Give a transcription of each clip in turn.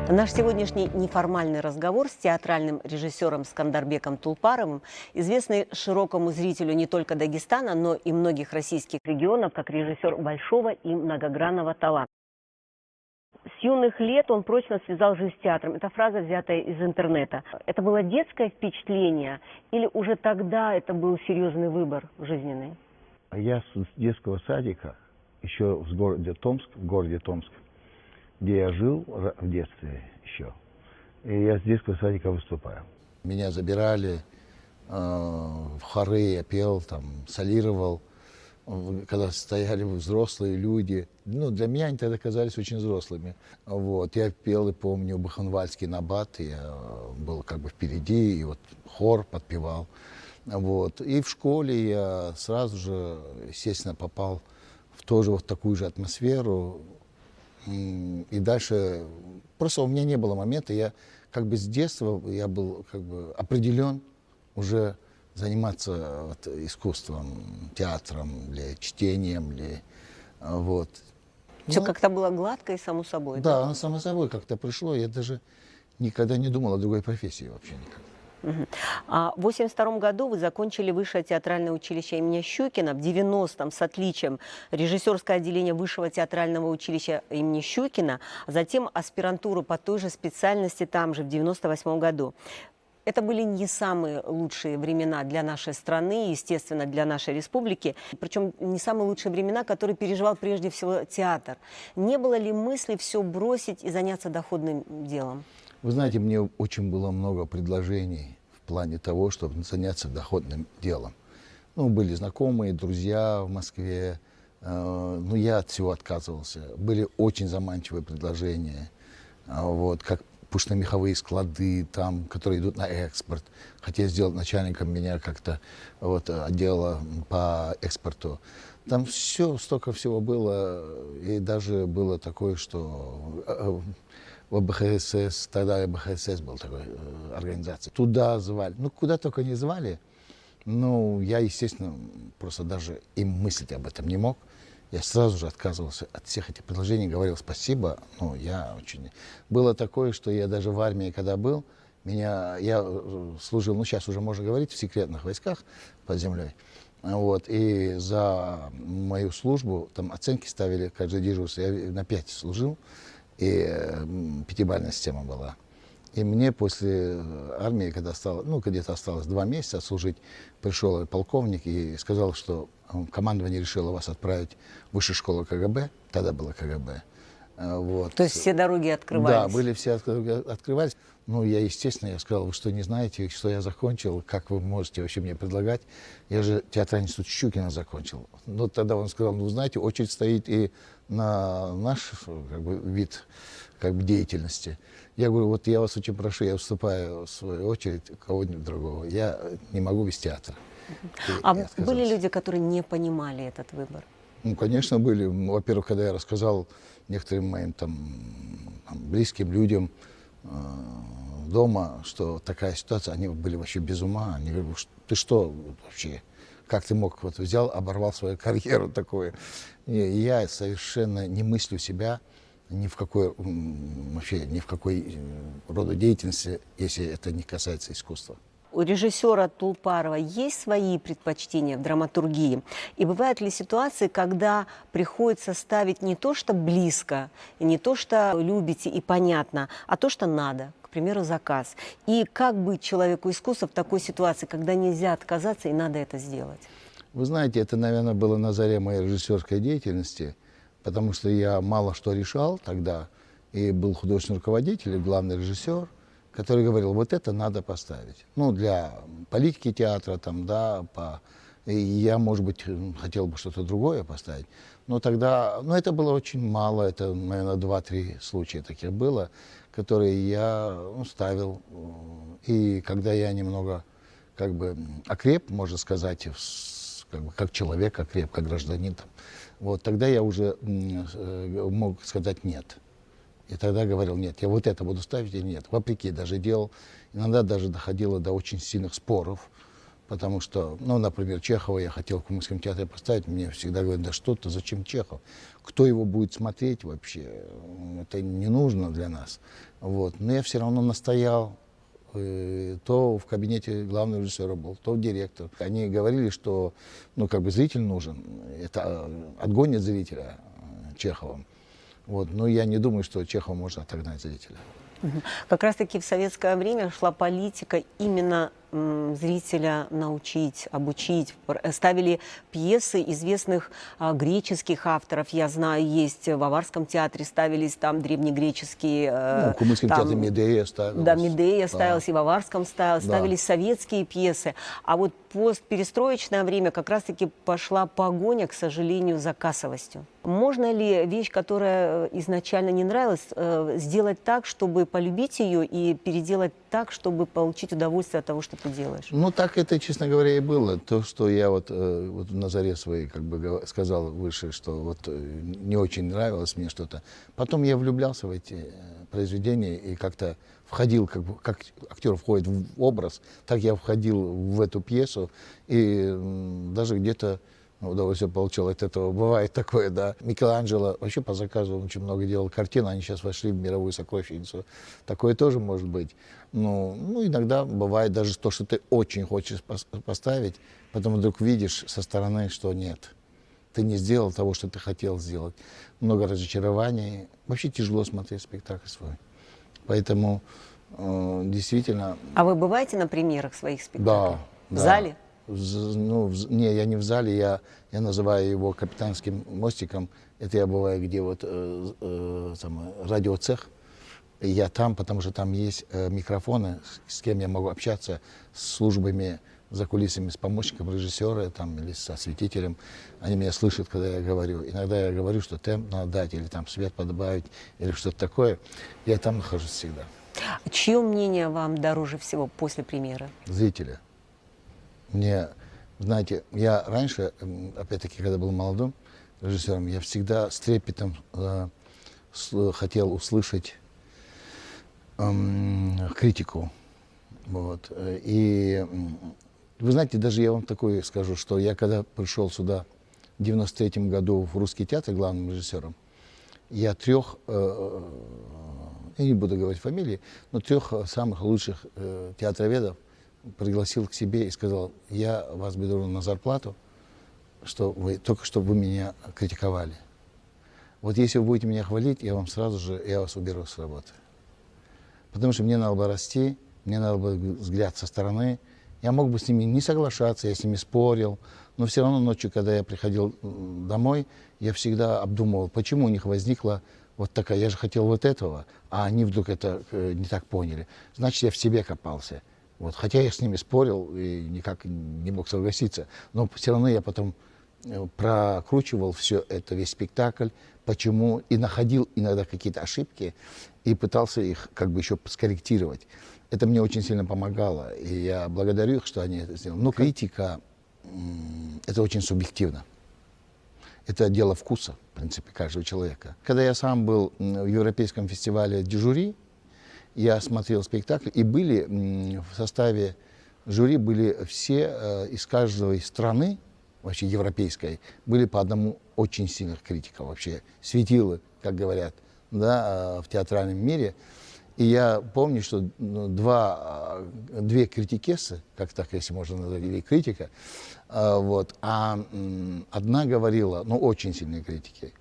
Наш сегодняшний неформальный разговор с театральным режиссером Скандарбеком Тулпаровым, известный широкому зрителю не только Дагестана, но и многих российских регионов, как режиссер большого и многогранного таланта. С юных лет он прочно связал жизнь с театром. Эта фраза, взятая из интернета. Это было детское впечатление или уже тогда это был серьезный выбор жизненный? Я с детского садика, еще в городе Томск, где я жил в детстве еще, и я с детского садика выступаю. Меня забирали в хоры, я пел, там, солировал, когда стояли взрослые люди. Ну, для меня они тогда казались очень взрослыми. Вот. Я пел и помню бухенвальский набат, я был как бы впереди, и вот хор подпевал. Вот. И в школе я сразу же, естественно, попал в тоже вот такую же атмосферу. И дальше просто у меня не было момента, я как бы с детства я был как бы определен уже заниматься вот искусством, театром, или чтением, или вот. Все как-то было гладко и само собой. Да, оно само собой как-то пришло, я даже никогда не думал о другой профессии вообще никак. В 1982 году вы закончили Высшее театральное училище имени Щукина, в 90-м с отличием режиссерское отделение Высшего театрального училища имени Щукина, а затем аспирантуру по той же специальности там же в 1998 году. Это были не самые лучшие времена для нашей страны, естественно, для нашей республики, причем не самые лучшие времена, которые переживал прежде всего театр. Не было ли мысли все бросить и заняться доходным делом? Вы знаете, мне очень было много предложений в плане того, чтобы заняться доходным делом. Ну, были знакомые, друзья в Москве, но я от всего отказывался. Были очень заманчивые предложения, вот, как пушно-меховые склады, там, которые идут на экспорт. Хотели сделать начальником меня как-то вот, отдела по экспорту. Там все, столько всего было, и даже было такое, что в БХСС, тогда БХСС был такой организация, туда звали, ну куда только не звали, но я, естественно, просто даже и мыслить об этом не мог. Я сразу же отказывался от всех этих предложений, говорил спасибо, но я очень... Было такое, что я даже в армии, когда был, я служил, ну сейчас уже можно говорить, в секретных войсках под землей, вот, и за мою службу там оценки ставили, как же дежурство, я на 5 служил, и пятибалльная система была. И мне после армии, когда стало, ну, где-то осталось 2 месяца служить, пришел полковник и сказал, что командование решило вас отправить в высшую школу КГБ, тогда было КГБ. Вот. То есть все дороги открывались? Да, были все открывались. Ну, я, естественно, я сказал, вы что, не знаете, что я закончил, как вы можете вообще мне предлагать? Я же театральный институт Щукина закончил. Но тогда он сказал, ну, знаете, очередь стоит и на наш как бы, вид как бы, деятельности. Я говорю, вот я вас очень прошу, я уступаю в свою очередь кого-нибудь другого. Я не могу без театра. Были люди, которые не понимали этот выбор? Ну, конечно, были. Во-первых, когда я рассказал некоторым моим там, близким людям дома, что такая ситуация, они были вообще без ума. Они говорят, ты что вообще, как ты мог, вот взял, оборвал свою карьеру такую. И я совершенно не мыслю себя ни в какой, вообще, ни в какой роду деятельности, если это не касается искусства. У режиссера Тулпарова есть свои предпочтения в драматургии? И бывают ли ситуации, когда приходится ставить не то, что близко, и не то, что любите и понятно, а то, что надо, к примеру, заказ? И как быть человеку искусства в такой ситуации, когда нельзя отказаться и надо это сделать? Вы знаете, это, наверное, было на заре моей режиссерской деятельности, потому что я мало что решал тогда, и был художественный руководитель, и главный режиссер, который говорил, вот это надо поставить. Ну, для политики театра, там, да, и я, может быть, хотел бы что-то другое поставить. Но тогда, ну, это было очень мало, это, наверное, 2-3 случая таких было, которые я ставил. И когда я немного, как бы, окреп, можно сказать, как, бы, как человек окреп, как гражданин, там, вот, тогда я уже мог сказать нет. И тогда говорил, нет, я вот это буду ставить или нет. Вопреки даже делал. Иногда даже доходило до очень сильных споров. Потому что, ну, например, Чехова я хотел в Кумыкском театре поставить, мне всегда говорят, да что ты, зачем Чехов? Кто его будет смотреть вообще? Это не нужно для нас. Вот. Но я все равно настоял. То в кабинете главного режиссера был, то директор. Они говорили, что, ну, как бы зритель нужен. Это отгонит зрителя Чеховым. Вот. Но я не думаю, что Чехова можно отогнать зрителя. Как раз-таки в советское время шла политика именно зрителя научить, обучить. Ставили пьесы известных греческих авторов. Я знаю, есть в Аварском театре ставились там древнегреческие... Ну, в Кумыкском театре Медея ставилась. Да, Медея ставилась, и в Аварском ставились советские пьесы. А вот постперестроечное время как раз-таки пошла погоня, к сожалению, за кассовостью. Можно ли вещь, которая изначально не нравилась, сделать так, чтобы полюбить ее и переделать так, чтобы получить удовольствие от того, что ты делаешь? Ну, так это, честно говоря, и было. То, что я вот на заре своей как бы сказал выше, что вот не очень нравилось мне что-то. Потом я влюблялся в эти произведения и как-то входил, как актер входит в образ, так я входил в эту пьесу и даже где-то удовольствие получил от этого. Бывает такое, да. Микеланджело вообще по заказу очень много делал картин, они сейчас вошли в мировую сокровищницу. Такое тоже может быть. Ну, иногда бывает даже то, что ты очень хочешь поставить, потом вдруг видишь со стороны, что нет. Ты не сделал того, что ты хотел сделать. Много разочарований. Вообще тяжело смотреть спектакль свой. Поэтому действительно... А вы бываете на премьерах своих спектаклей? Да. В зале? Не, я не в зале, я называю его капитанским мостиком. Это я бываю, где вот радиоцех. Я там, потому что там есть микрофоны, с кем я могу общаться, с службами за кулисами, с помощником режиссера там, или с осветителем. Они меня слышат, когда я говорю. Иногда я говорю, что темп надо дать, или там свет подбавить, или что-то такое. Я там нахожусь всегда. Чье мнение вам дороже всего после премьеры? Зрителя. Мне, знаете, я раньше, опять-таки, когда был молодым режиссером, я всегда с трепетом хотел услышать критику. Вот. И вы знаете, даже я вам такое скажу, что я когда пришел сюда в 93-м году в Русский театр главным режиссером, я я не буду говорить фамилии, но 3 самых лучших театроведов пригласил к себе и сказал: я вас беру на зарплату, только чтобы вы меня критиковали. Вот если вы будете меня хвалить, я вас уберу с работы. Потому что мне надо было расти, мне надо было взгляд со стороны. Я мог бы с ними не соглашаться, я с ними спорил, но все равно ночью, когда я приходил домой, я всегда обдумывал, почему у них возникла вот такая, я же хотел вот этого, а они вдруг это не так поняли. Значит, я в себе копался. Вот. Хотя я с ними спорил и никак не мог согласиться, но все равно я потом прокручивал все это, весь спектакль, почему, и находил иногда какие-то ошибки, и пытался их как бы еще скорректировать. Это мне очень сильно помогало, и я благодарю их, что они это сделали. Но критика – это очень субъективно. Это дело вкуса, в принципе, каждого человека. Когда я сам был в Европейском фестивале «Дежури», я смотрел спектакль, и были в составе жюри были все из каждой страны, вообще европейской, были по одному очень сильных критика вообще, светилы, как говорят, да, в театральном мире. И я помню, что две критикессы, как так, если можно назвать, или критика, вот, одна говорила, ну, очень сильные критики,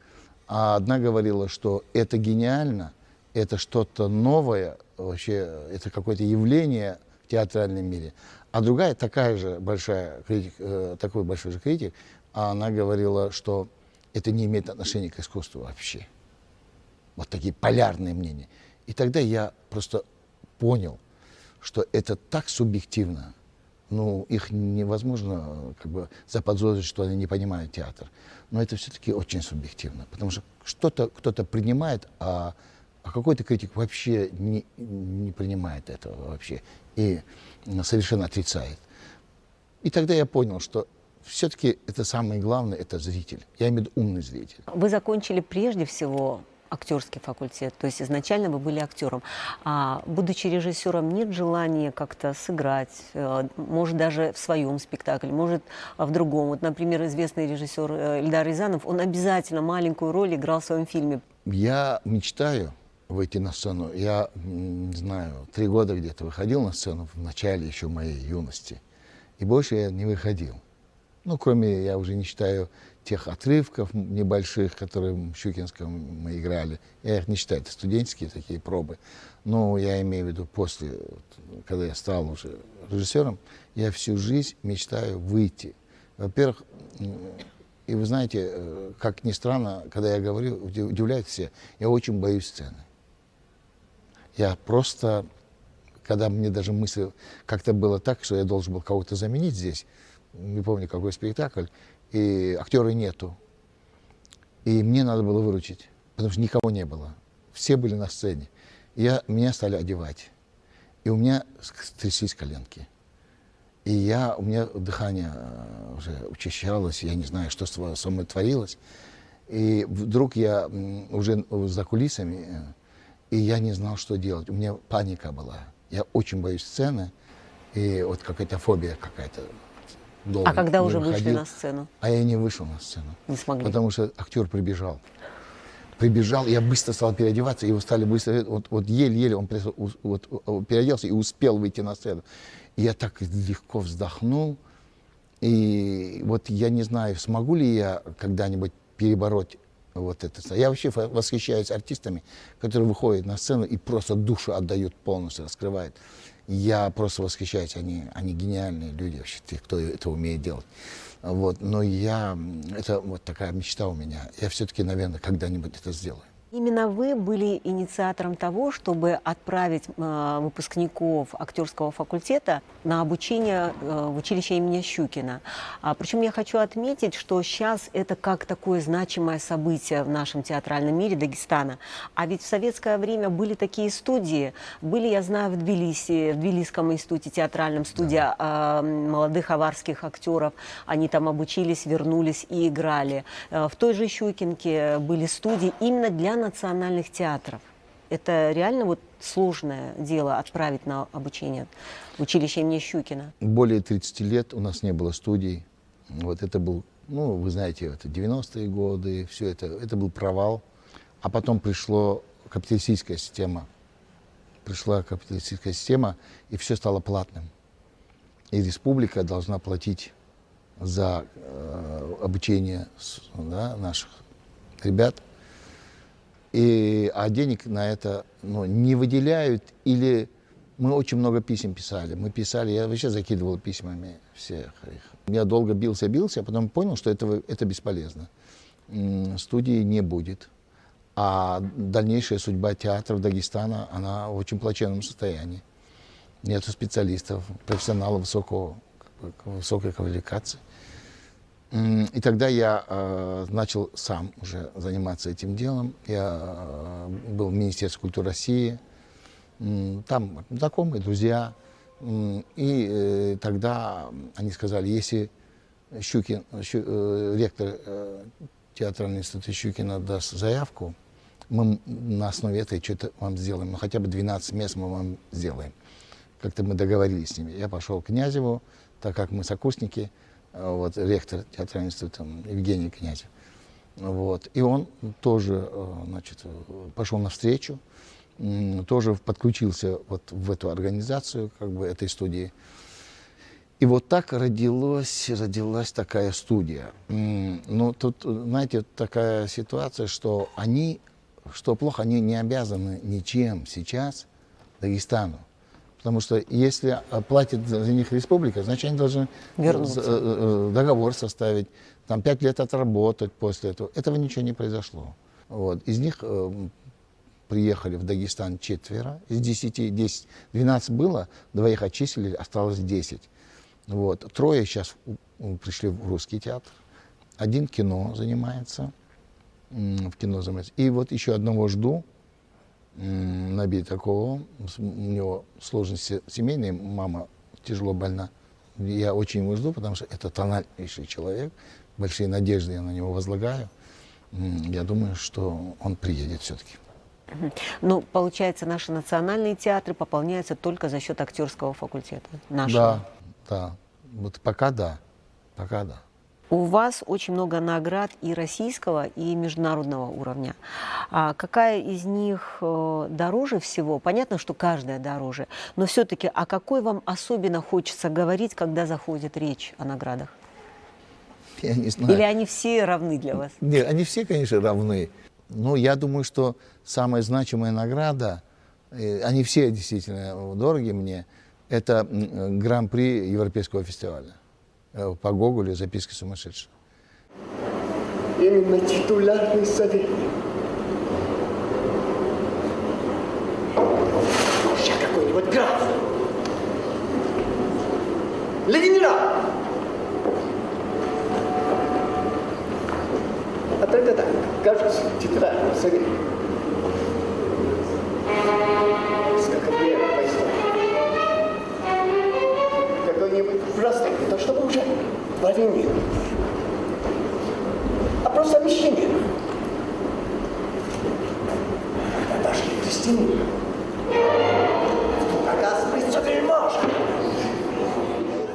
а одна говорила, что это гениально, это что-то новое, вообще, это какое-то явление в театральном мире. А другая, такая же большая критик, такой большой же критик, она говорила, что это не имеет отношения к искусству вообще. Вот такие полярные мнения. И тогда я просто понял, что это так субъективно. Ну, их невозможно как бы заподозрить, что они не понимают театр. Но это все-таки очень субъективно. Потому что что-то кто-то принимает, а какой-то критик вообще не принимает этого вообще. И совершенно отрицает. И тогда я понял, что все-таки это самое главное, это зритель. Я имею в виду умный зритель. Вы закончили прежде всего актерский факультет, то есть изначально вы были актером. А будучи режиссером, нет желания как-то сыграть, может, даже в своем спектакле, может, в другом. Вот, например, известный режиссер Эльдар Рязанов, он обязательно маленькую роль играл в своем фильме. Я мечтаю выйти на сцену. Я, не знаю, 3 года где-то выходил на сцену в начале еще моей юности. И больше я не выходил. Ну, кроме, я уже не считаю тех отрывков небольших, которые в Щукинском мы играли. Я их не считаю, это студенческие такие пробы. Но я имею в виду после, когда я стал уже режиссером, я всю жизнь мечтаю выйти. Во-первых, и вы знаете, как ни странно, когда я говорю, удивляют все, я очень боюсь сцены. Я просто, когда мне даже мысль, как-то было так, что я должен был кого-то заменить здесь, не помню, какой спектакль, и актера нету. И мне надо было выручить, потому что никого не было. Все были на сцене. Меня стали одевать. И у меня тряслись коленки. И у меня дыхание уже учащалось, я не знаю, что со мной творилось. И вдруг я уже за кулисами, и я не знал, что делать. У меня паника была. Я очень боюсь сцены, и вот какая-то фобия какая-то. А когда уже вышли на сцену? А я не вышел на сцену. Не смогли? Потому что актер прибежал. Прибежал, я быстро стал переодеваться, его стали быстро, вот еле-еле он переоделся и успел выйти на сцену. И я так легко вздохнул, и вот я не знаю, смогу ли я когда-нибудь перебороть вот это. Я вообще восхищаюсь артистами, которые выходят на сцену и просто душу отдают полностью, раскрывают. Я просто восхищаюсь, они гениальные люди вообще, те, кто это умеет делать. Вот. Но это вот такая мечта у меня. Я все-таки, наверное, когда-нибудь это сделаю. Именно вы были инициатором того, чтобы отправить выпускников актерского факультета на обучение в училище имени Щукина. Причем я хочу отметить, что сейчас это как такое значимое событие в нашем театральном мире Дагестана. А ведь в советское время были такие студии. Были, я знаю, в Тбилиси, в Тбилисском институте, театральном студия молодых аварских актеров. Они там обучились, вернулись и играли. В той же Щукинке были студии именно для национальных театров. Это реально вот сложное дело отправить на обучение в училище имени Щукина. Более 30 лет у нас не было студий. Вот это был, ну, вы знаете, это 90-е годы, все это был провал. А потом пришла капиталистическая система. Пришла капиталистическая система, и все стало платным. И республика должна платить за обучение наших ребят. А денег на это не выделяют, или мы очень много писем писали. Мы писали, я вообще закидывал письмами всех их. Я долго бился, а потом понял, что это бесполезно. Студии не будет. А дальнейшая судьба театров Дагестана, она в очень плачевном состоянии. Нету специалистов, профессионалов высокой квалификации. И тогда я начал сам уже заниматься этим делом. Я был в Министерстве культуры России, там знакомые, друзья. И тогда они сказали, если ректор театрального института Щукина даст заявку, мы на основе этой что-то вам сделаем. Ну, хотя бы 12 мест мы вам сделаем. Как-то мы договорились с ними. Я пошел к Князеву, так как мы сокурсники. Вот, ректор театрального института Евгений Князев. Вот. И он тоже, значит, пошел навстречу, тоже подключился вот в эту организацию, как бы, этой студии. И вот так родилась такая студия. Но тут, знаете, такая ситуация, что плохо, они не обязаны ничем сейчас Дагестану. Потому что если платит за них республика, значит, они должны договор составить, там 5 лет отработать после этого. Этого ничего не произошло. Вот. Из них приехали в Дагестан 4, из 10, 12 было, 2 отчислили, осталось 10. Вот. 3 сейчас пришли в русский театр, 1 кино занимается, И вот еще одного жду, Наби такого, у него сложности семейные, мама тяжело больна. Я очень его жду, потому что это талантливейший человек, большие надежды я на него возлагаю. Я думаю, что он приедет все-таки. Ну, получается, наши национальные театры пополняются только за счет актерского факультета нашего. Да, да. Вот пока да. Пока да. У вас очень много наград и российского, и международного уровня. А какая из них дороже всего? Понятно, что каждая дороже, но все-таки о какой вам особенно хочется говорить, когда заходит речь о наградах? Я не знаю. Или они все равны для вас? Нет, они все, конечно, равны. Но я думаю, что самая значимая награда, они все действительно дороги мне, это гран-при Европейского фестиваля по Гоголю «Записки сумасшедшего». Именно титулярный совет. Сейчас какой-нибудь граф. Ленинград. А тогда так, кажется, титулярный совет. Сколько лет по истории. Какой-нибудь простой, не то чтобы уже дворянин, а просто мещанин. А даже не крестьянин. Тут оказывается вельможа.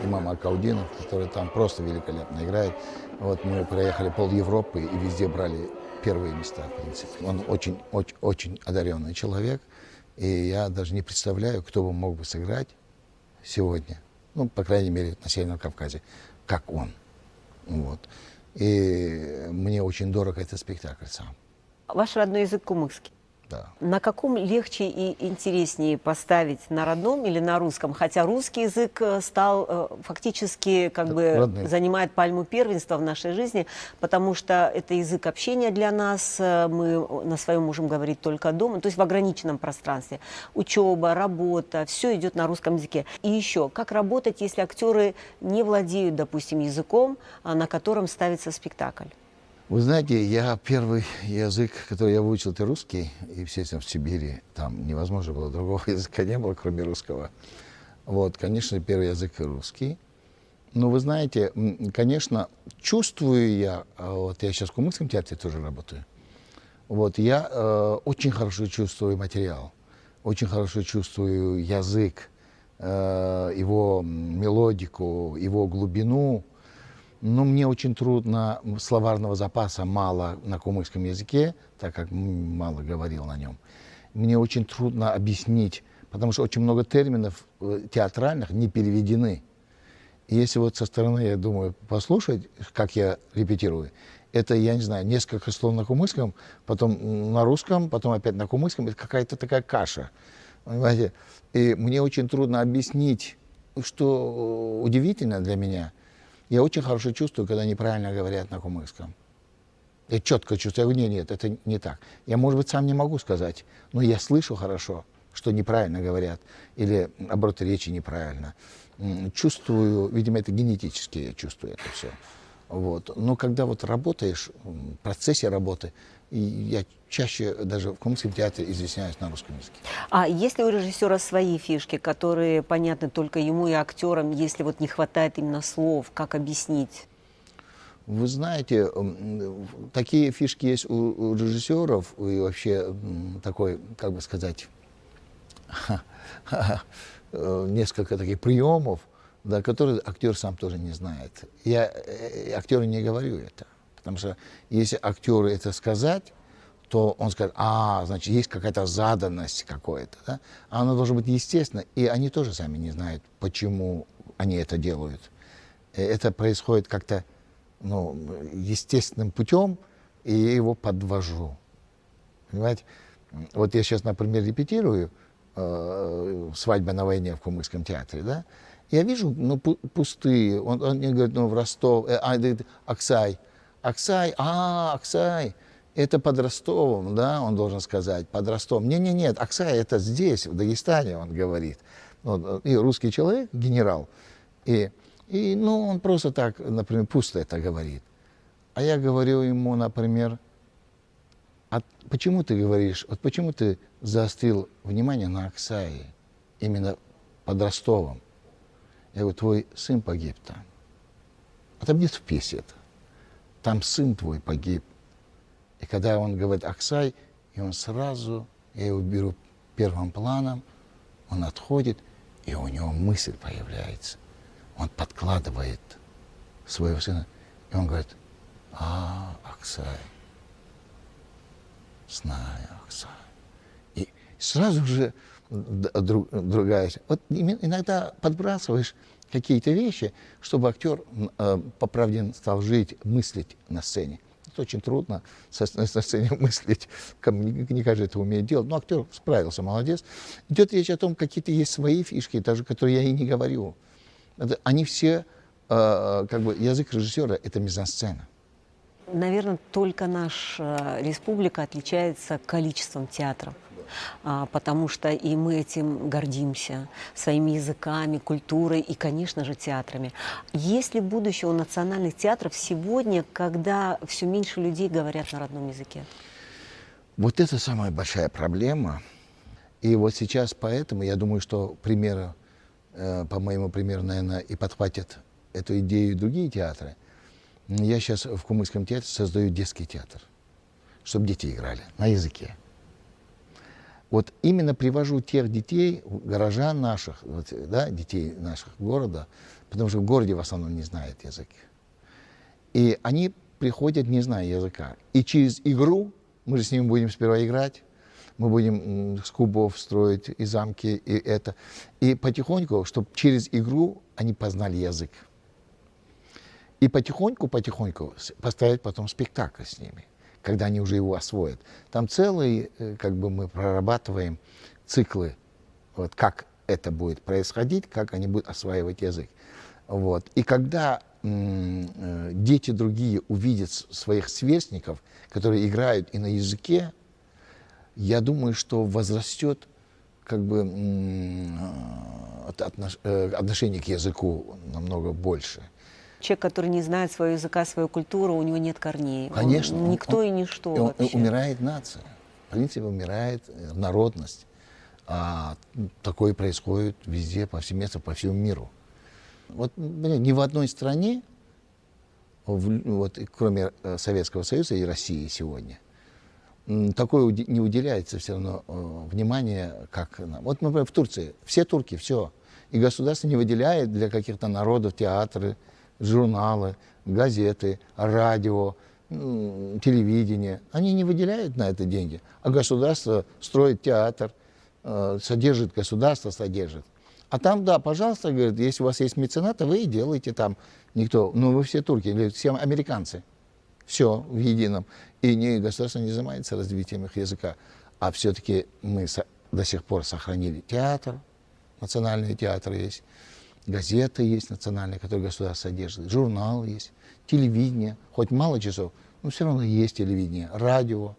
Имам Акаудинов, который там просто великолепно играет. Вот мы проехали пол-Европы и везде брали первые места, в принципе. Он очень одаренный человек, и я даже не представляю, кто бы мог бы сыграть сегодня, ну, по крайней мере, на Северном Кавказе, как он. Вот. И мне очень дорог этот спектакль сам. Ваш родной язык кумыкский. Да. На каком легче и интереснее поставить, на родном или на русском? Хотя русский язык стал фактически Родным. занимает пальму первенства в нашей жизни, потому что это язык общения для нас, мы на своем можем говорить только дома, то есть в ограниченном пространстве. Учеба, работа, все идет на русском языке. И еще, как работать, если актеры не владеют, допустим, языком, на котором ставится спектакль? Вы знаете, я первый язык, который я выучил, это русский. И, естественно, в Сибири там невозможно было, другого языка не было, кроме русского. Вот, конечно, первый язык русский. Но вы знаете, конечно, чувствую я, вот я сейчас в Кумыкском театре тоже работаю, вот, я очень хорошо чувствую материал, очень хорошо чувствую язык, его мелодику, его глубину. Но мне очень трудно, словарного запаса мало на кумыкском языке, так как мало говорил на нем. Мне очень трудно объяснить, потому что очень много терминов театральных не переведены. И если вот со стороны, я думаю, послушать, как я репетирую, это, я не знаю, несколько слов на кумыкском, потом на русском, потом опять на кумыкском, это какая-то такая каша. Понимаете? И мне очень трудно объяснить, что удивительно для меня. Я очень хорошо чувствую, когда неправильно говорят на кумыкском. Я четко чувствую, я говорю, нет, это не так. Я, может быть, сам не могу сказать, но я слышу хорошо, что неправильно говорят, или оборот речи неправильно. Чувствую, видимо, это генетически я чувствую это все. Вот. Но когда вот работаешь, в процессе работы, и я чаще даже в Кумыкском театре изъясняюсь на русском языке. А есть ли у режиссера свои фишки, которые понятны только ему и актерам, если вот не хватает именно слов, как объяснить? Вы знаете, такие фишки есть у режиссеров, и вообще такой, как бы сказать, несколько таких приемов, да, которые актер сам тоже не знает. Я актеру не говорю это, потому что если актеру это сказать, то он скажет, значит, есть какая-то заданность какая-то, да? А она должна быть естественна, и они тоже сами не знают, почему они это делают. Это происходит как-то, ну, естественным путем, и я его подвожу. Понимаете? Вот я сейчас, например, репетирую «Свадьба на войне» в Кумыкском театре, да? Я вижу, ну, пустые. Он мне говорит, ну, в Ростов, Аксай. Аксай, Аксай. Это под Ростовом, да, он должен сказать, под Ростовом. Нет, Аксай, это здесь, в Дагестане, он говорит. Вот, и русский человек, генерал, ну, он просто так, например, пусто это говорит. А я говорю ему, например, почему ты говоришь, вот почему ты заострил внимание на Аксае, именно под Ростовом? Я говорю, твой сын погиб там. А там нет в пьесе это. Там сын твой погиб. И когда он говорит «Аксай», и он сразу, я его беру первым планом, он отходит, и у него мысль появляется. Он подкладывает своего сына, и он говорит: Аксай, знаю, Аксай. И сразу же другая. Вот иногда подбрасываешь какие-то вещи, чтобы актер по правде стал жить, мыслить на сцене. Это очень трудно на сцене мыслить. Не каждый это умеет делать. Но актер справился, молодец. Идет речь о том, какие-то есть свои фишки, даже которые я и не говорю. Они все, как бы, язык режиссера — это мизансцена. Наверное, только наша республика отличается количеством театров, потому что и мы этим гордимся, своими языками, культурой и, конечно же, театрами. Есть ли будущее у национальных театров сегодня, когда все меньше людей говорят на родном языке? Вот это самая большая проблема. И вот сейчас поэтому, я думаю, что примеры, по моему примеру, наверное, и подхватят эту идею другие театры. Я сейчас в Кумыкском театре создаю детский театр, чтобы дети играли на языке. Вот именно привожу тех детей, горожан наших, вот, да, детей наших города, потому что в городе в основном не знают язык. И они приходят, не зная языка. И через игру, мы же с ними будем сперва играть, мы будем с кубов строить и замки, и это. И потихоньку, чтобы через игру они познали язык. И потихоньку поставить потом спектакль с ними, когда они уже его освоят. Там целые, как бы, мы прорабатываем циклы, вот, как это будет происходить, как они будут осваивать язык. Вот. И когда дети другие увидят своих сверстников, которые играют и на языке, я думаю, что возрастет, как бы, отношение к языку намного больше. Человек, который не знает своего языка, свою культуру, у него нет корней. Конечно. Никто и ничто вообще. Умирает нация. В принципе, умирает народность. А такое происходит везде, повсеместно, по всему миру. Вот ни в одной стране, вот, кроме Советского Союза и России сегодня, такое не уделяется все равно внимания, как нам. Вот, например, в Турции. Все турки, все. И государство не выделяет для каких-то народов театры, журналы, газеты, радио, телевидение. Они не выделяют на это деньги. А государство строит театр, содержит государство, содержит. А там, да, пожалуйста, говорят, если у вас есть меценаты, вы и делаете там. Никто, ну вы все турки, или все американцы. Все в едином. И государство не занимается развитием их языка. А все-таки мы до сих пор сохранили театр, национальный театр есть. Газеты есть национальные, которые государство содержит, журнал есть, телевидение, хоть мало часов, но все равно есть телевидение, радио.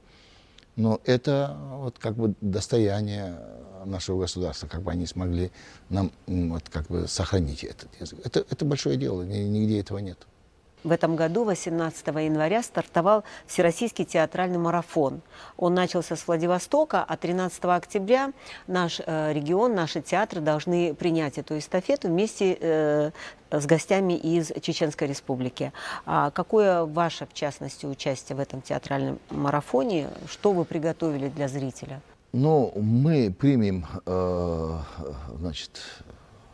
Но это вот как бы достояние нашего государства, как бы они смогли нам вот как бы сохранить этот язык. Это большое дело, нигде этого нет. В этом году, 18 января, стартовал Всероссийский театральный марафон. Он начался с Владивостока, а 13 октября наш регион, наши театры должны принять эту эстафету вместе с гостями из Чеченской Республики. Какое ваше, в частности, участие в этом театральном марафоне? Что вы приготовили для зрителя? Ну, мы примем, значит,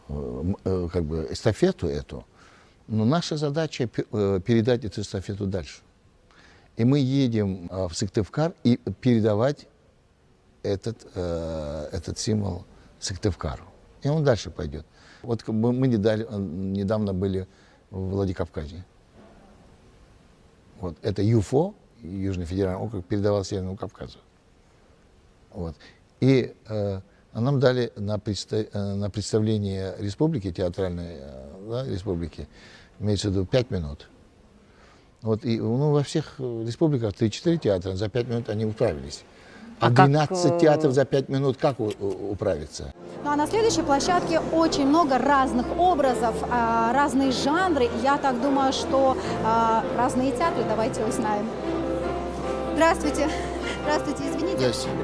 как бы эстафету эту. Но наша задача передать эту эстафету дальше. И мы едем в Сыктывкар и передавать этот символ Сыктывкару. И он дальше пойдет. Вот мы недавно были в Владикавказе. Вот. Это ЮФО, Южный федеральный округ, передавал Северному Кавказу. Вот. И нам дали на представление республики, театральной, да, республики, имеется в виду 5 минут. Вот, и, ну, во всех республиках 3-4 театра, за 5 минут они управились. А 12 театров за 5 минут как управиться? Ну а на следующей площадке очень много разных образов, разные жанры. И я так думаю, что разные театры, давайте узнаем. Здравствуйте. Здравствуйте, извините. Здравствуйте.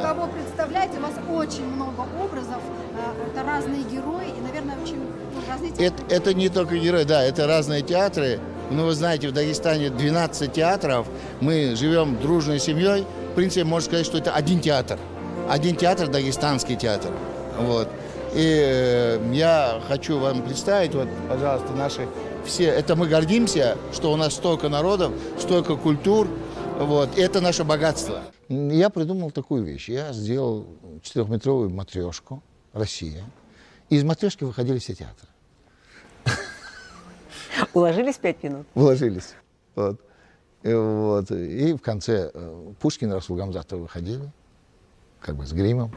Кого представляете? У вас очень много образов. Это разные герои и, наверное, очень разные театры. Это не только герои, да, это разные театры. Ну, вы знаете, в Дагестане 12 театров, мы живем дружной семьей. В принципе, можно сказать, что это один театр. Один театр, дагестанский театр. Вот. И я хочу вам представить, вот, пожалуйста, наши все, это мы гордимся, что у нас столько народов, столько культур, вот, и это наше богатство. Я придумал такую вещь, я сделал 4-метровую матрешку «Россия», и из матрешки выходили все театры. Уложились в 5 минут? Уложились. Вот. И в конце Пушкин, Расул Гамзатов выходили, как бы с гримом,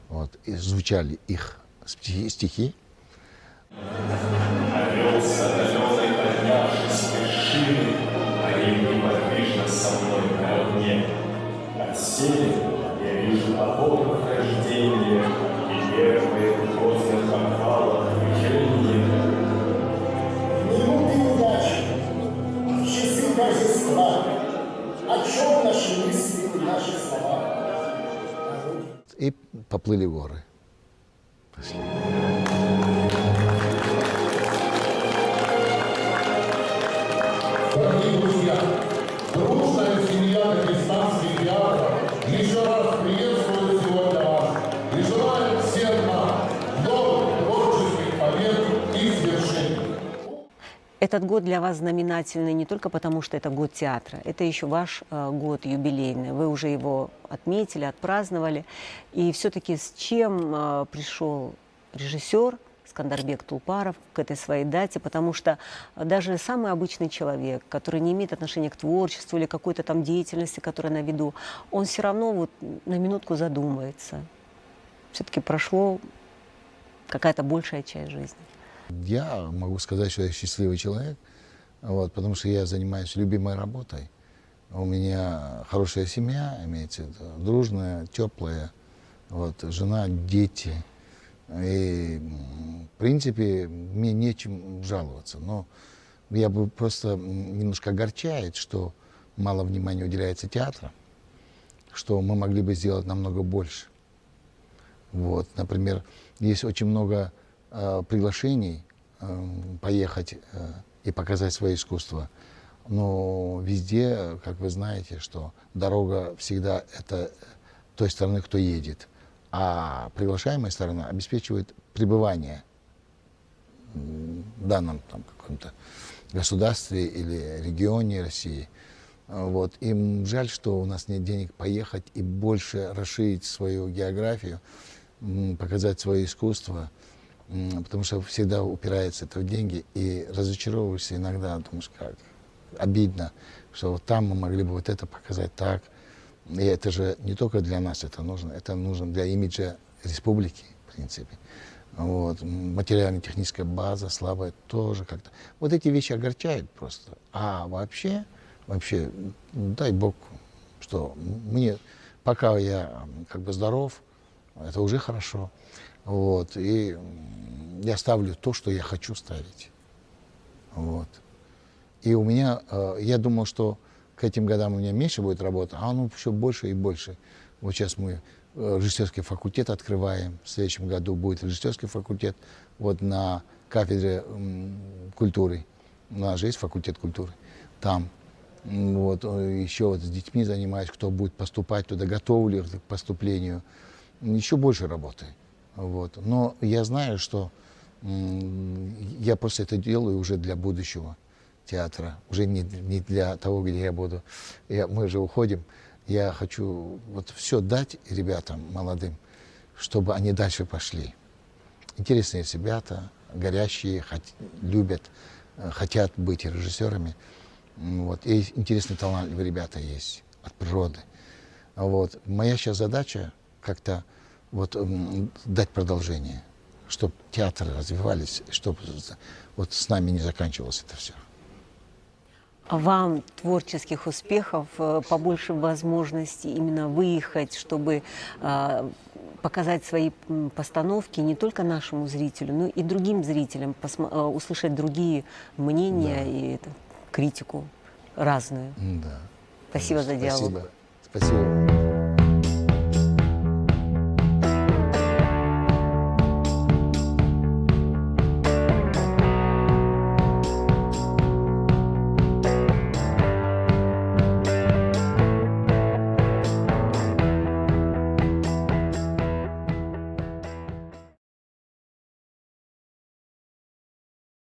вот, и звучали их стихи. Орел с отдаленной поднявшись вершины, парень неподвижно со мной наравне. От севера я вижу потоков рождения и первые поздних обвалов движения. Минуты удачи, в часы торжества, о чем наши мысли, наши слова? И поплыли горы. Пошли. Дорогие друзья, дружная семья дагестанских театров еще раз приветствует сегодня вас и желает всем нам новых творческих побед и свершений. Этот год для вас знаменательный не только потому, что это год театра, это еще ваш год юбилейный. Вы уже его отметили, отпраздновали. И все-таки с чем пришел режиссер Скандарбек Тулпаров к этой своей дате, потому что даже самый обычный человек, который не имеет отношения к творчеству или какой-то там деятельности, которая на виду, он все равно вот на минутку задумается. Все-таки прошло какая-то большая часть жизни. Я могу сказать, что я счастливый человек, вот, потому что я занимаюсь любимой работой. У меня хорошая семья, имеется в виду, дружная, теплая, вот, жена, дети. И, в принципе, мне нечем жаловаться. Но я бы просто немножко огорчает, что мало внимания уделяется театру, что мы могли бы сделать намного больше. Вот, например, есть очень много приглашений поехать и показать свое искусство. Но везде, как вы знаете, что дорога всегда это той стороны, кто едет. А приглашаемая сторона обеспечивает пребывание в данном там, каком-то государстве или регионе России. Вот. Им жаль, что у нас нет денег поехать и больше расширить свою географию, показать свое искусство, потому что всегда упирается это в деньги, и разочаровываешься иногда, думаешь, как обидно, что вот там мы могли бы вот это показать так. И это же не только для нас это нужно для имиджа республики, в принципе. Вот. Материально-техническая база слабая тоже как-то. Вот эти вещи огорчают просто. А вообще, дай Бог, что мне, пока я как бы здоров, это уже хорошо. Вот. И я ставлю то, что я хочу ставить. Вот. И у меня, я думал, что к этим годам у меня меньше будет работы, а оно все больше и больше. Вот сейчас мы режиссерский факультет открываем. В следующем году будет режиссерский факультет вот на кафедре культуры. У нас же есть факультет культуры. Там вот, еще вот с детьми занимаюсь, кто будет поступать туда, готовлю их к поступлению. Еще больше работы. Вот. Но я знаю, что я просто это делаю уже для будущего театра, уже не для того, где я буду. Мы же уходим. Я хочу вот все дать ребятам молодым, чтобы они дальше пошли. Интересные ребята, горящие, любят, хотят быть режиссерами. Вот. И интересные талантливые ребята есть от природы. Вот. Моя сейчас задача как-то вот, дать продолжение, чтобы театры развивались, чтобы вот с нами не заканчивалось это все. Вам творческих успехов, побольше возможностей именно выехать, чтобы показать свои постановки не только нашему зрителю, но и другим зрителям, услышать другие мнения и критику разную. Да. Спасибо за диалог. Спасибо.